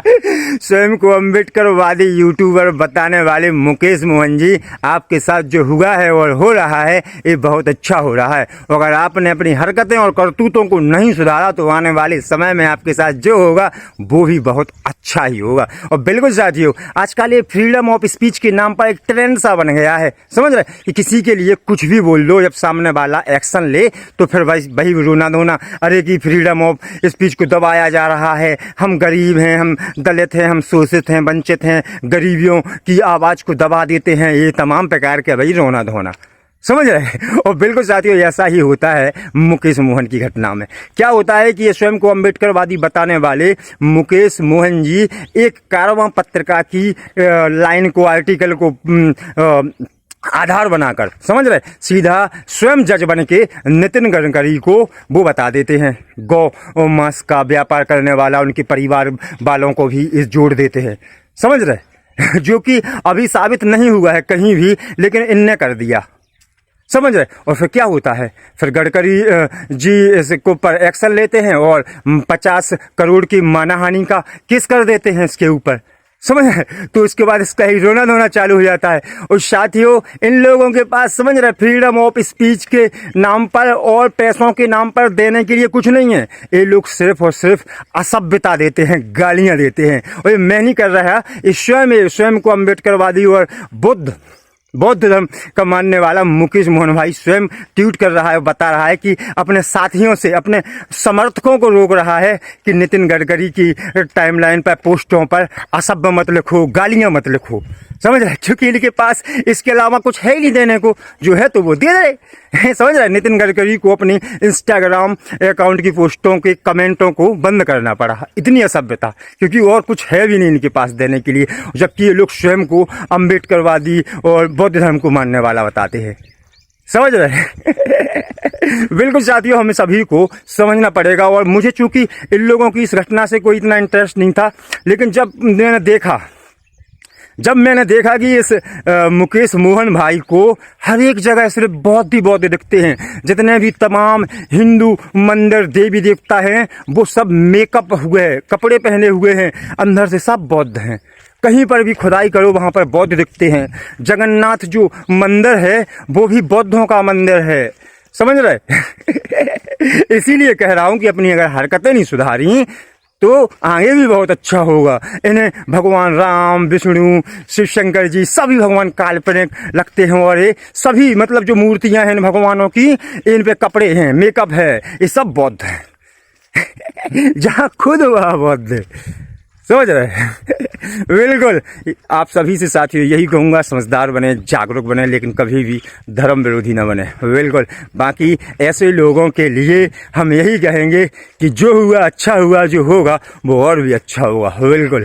स्वयं को अम्बेडकरवादी यूट्यूबर बताने वाले मुकेश मोहन जी, आपके साथ जो हुआ है और हो रहा है ये बहुत अच्छा हो रहा है। अगर आपने अपनी हरकतें और करतूतों को नहीं सुधारा तो आने वाले समय में आपके साथ जो होगा वो भी बहुत अच्छा ही होगा। और बिल्कुल साथियों, आजकल ये फ्रीडम ऑफ स्पीच के नाम पर एक ट्रेंड सा बन गया है, समझ रहे, कि किसी के लिए कुछ भी बोल दो, जब सामने वाला एक्शन ले तो फिर वही रोना धोना, अरे कि फ्रीडम ऑफ स्पीच को दबाया जा रहा है, हम गरीब हैं, हम दलित हैं, हम शोषित हैं, वंचित हैं, गरीबियों की आवाज को दबा देते हैं, ये तमाम प्रकार के भाई रोना धोना, समझ रहे। और बिल्कुल साथियों ऐसा ही होता है मुकेश मोहन की घटना में। क्या होता है कि ये स्वयं को अम्बेडकरवादी बताने वाले मुकेश मोहन जी एक कारवां पत्रिका की लाइन को, आर्टिकल को आधार बनाकर, समझ रहे, सीधा स्वयं जज बन के नितिन गडकरी को वो बता देते हैं, गौ मांस का व्यापार करने वाला, उनके परिवार वालों को भी इस जोड़ देते हैं, समझ रहे, जो कि अभी साबित नहीं हुआ है कहीं भी, लेकिन इनने कर दिया, समझ रहे। और फिर क्या होता है, फिर गडकरी जी इसके ऊपर एक्शन लेते हैं और 50 करोड़ की मानहानि का केस कर देते हैं इसके ऊपर, समझ रहे। तो इसके बाद इसका ही रोना धोना चालू हो जाता है। और साथियों, इन लोगों के पास, समझ रहे, फ्रीडम ऑफ स्पीच के नाम पर और पैसों के नाम पर देने के लिए कुछ नहीं है। ये लोग सिर्फ और सिर्फ असभ्यता देते हैं, गालियां देते हैं। और ये मैं नहीं कर रहा, स्वयं को अम्बेडकरवादी और बौद्ध धर्म का मानने वाला मुकेश मोहन भाई स्वयं ट्वीट कर रहा है, बता रहा है कि अपने साथियों से, अपने समर्थकों को रोक रहा है कि नितिन गडकरी की टाइमलाइन पर, पोस्टों पर असभ्य मत लिखो, गालियां मत लिखो, समझ रहे, क्योंकि इनके पास इसके अलावा कुछ है ही नहीं देने को, जो है तो वो दे रहे, समझ रहे। नितिन गडकरी को अपनी इंस्टाग्राम अकाउंट की पोस्टों के कमेंटों को बंद करना पड़ा, इतनी असभ्यता, क्योंकि और कुछ है भी नहीं इनके पास देने के लिए, जबकि ये लोग स्वयं को अम्बेडकरवादी और बौद्ध धर्म को मानने वाला बताते हैं, समझ रहे। बिल्कुल साथियों, हमें सभी को समझना पड़ेगा। और मुझे चूंकि इन लोगों की इस घटना से कोई इतना इंटरेस्ट नहीं था, लेकिन जब मैंने देखा कि इस मुकेश मोहन भाई को हर एक जगह सिर्फ बौद्ध दिखते हैं, जितने भी तमाम हिंदू मंदिर देवी देवता हैं वो सब मेकअप हुए, कपड़े पहने हुए हैं, अंदर से सब बौद्ध हैं। कहीं पर भी खुदाई करो वहां पर बौद्ध दिखते हैं। जगन्नाथ जो मंदिर है वो भी बौद्धों का मंदिर है, समझ रहे। इसीलिए कह रहा हूं कि अपनी अगर हरकतें नहीं सुधारी तो आगे भी बहुत अच्छा होगा। इन्हें भगवान राम, विष्णु, शिव शंकर जी सभी भगवान काल्पनिक लगते हैं, और ये सभी मतलब जो मूर्तियां हैं इन भगवानों की, इन पे कपड़े हैं, मेकअप है, ये सब बौद्ध है। जहां खुद वहां बौद्ध है, समझ रहे। बिल्कुल, आप सभी से साथियों यही कहूँगा, समझदार बने, जागरूक बने, लेकिन कभी भी धर्म विरोधी न बने। बिल्कुल, बाकी ऐसे लोगों के लिए हम यही कहेंगे कि जो हुआ अच्छा हुआ, जो होगा वो और भी अच्छा होगा। बिल्कुल।